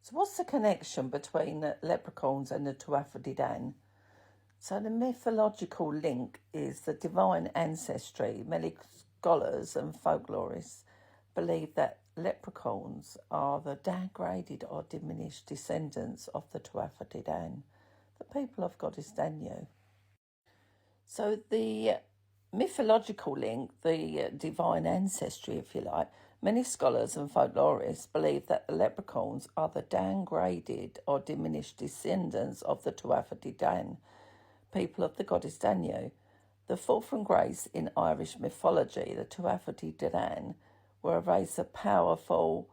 So what's the connection between the leprechauns and the Tuatha Dé Danann? So the mythological link is the divine ancestry. Many scholars and folklorists believe that leprechauns are the degraded or diminished descendants of the Tuatha Dé Danann, the people of Goddess Danu. So the mythological link, the divine ancestry, if you like, many scholars and folklorists believe that the leprechauns are the downgraded or diminished descendants of the Tuatha Dé Danann, people of the Goddess Danu. The fall from grace in Irish mythology, the Tuatha Dé Danann were a race of powerful,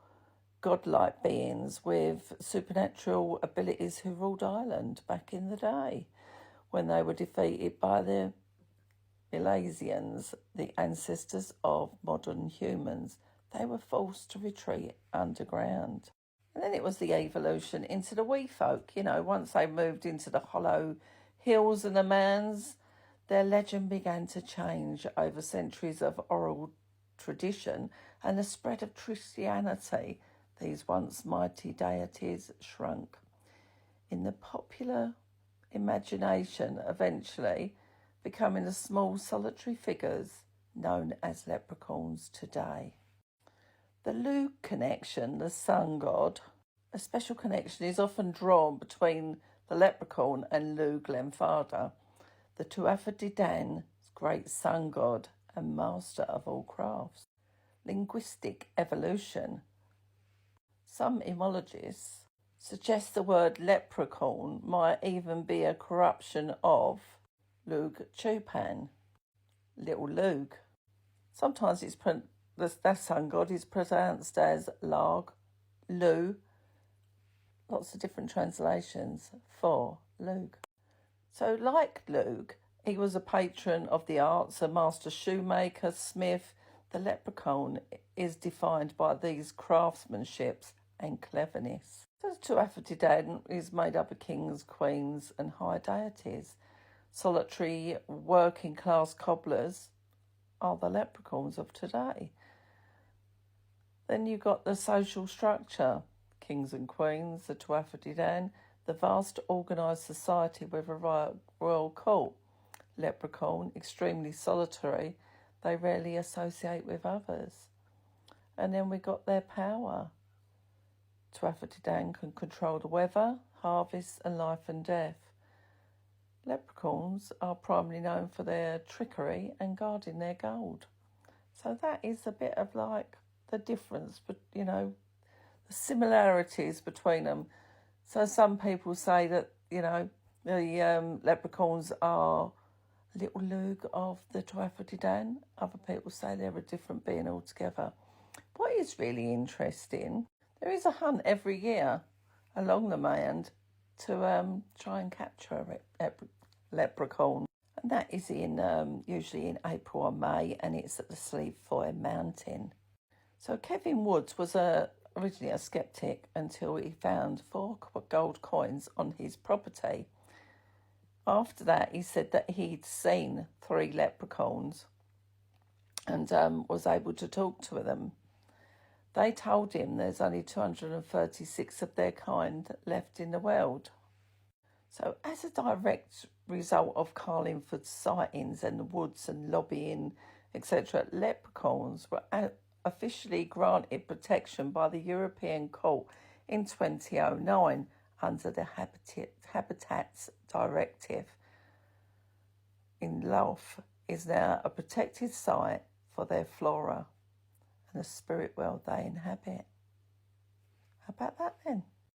godlike beings with supernatural abilities who ruled Ireland back in the day when they were defeated by the Milesians, the ancestors of modern humans. They were forced to retreat underground. And then it was the evolution into the wee folk. Once they moved into the hollow hills and the mounds, their legend began to change over centuries of oral tradition and the spread of Christianity. These once mighty deities shrunk in the popular imagination, eventually becoming the small solitary figures known as leprechauns today. The Lugh connection, the sun god, a special connection is often drawn between the leprechaun and Lugh Glenfarda, the Tuatha Dé Danann's great sun god and master of all crafts. Linguistic evolution. Some etymologists suggest the word leprechaun might even be a corruption of Lugh Chupan, little Lugh. Sometimes that sun god is pronounced as Lag, Lugh. Lots of different translations for Lugh. So like Lugh, he was a patron of the arts, a master shoemaker, smith. The leprechaun is defined by these craftsmanships and cleverness. So Tuatha Dé Danann is made up of kings, queens and high deities. Solitary working class cobblers are the leprechauns of today. Then you've got the social structure. Kings and queens, the Tuatha Dé Danann, the vast organised society with a royal court. Leprechaun, extremely solitary, they rarely associate with others. And then we got their power. Tuatha Dé Danann can control the weather, harvests and life and death. Leprechauns are primarily known for their trickery and guarding their gold. So that is a bit of like the difference, but the similarities between them. So some people say that, the leprechauns are little Lugh of the Tuatha Dé Danann. Other people say they're a different being altogether. What is really interesting, there is a hunt every year along the mound to try and capture a leprechaun. And that is usually in April or May, and it's at the Sleefoy Mountain. So Kevin Woods was originally a skeptic until he found 4 gold coins on his property. After that, he said that he'd seen 3 leprechauns and was able to talk to them. They told him there's only 236 of their kind left in the world. So as a direct result of Carlingford's sightings and the woods and lobbying, etc., leprechauns were officially granted protection by the European Court in 2009 under the Habitats Directive. In Louth is now a protected site for their flora and the spirit world they inhabit. How about that then?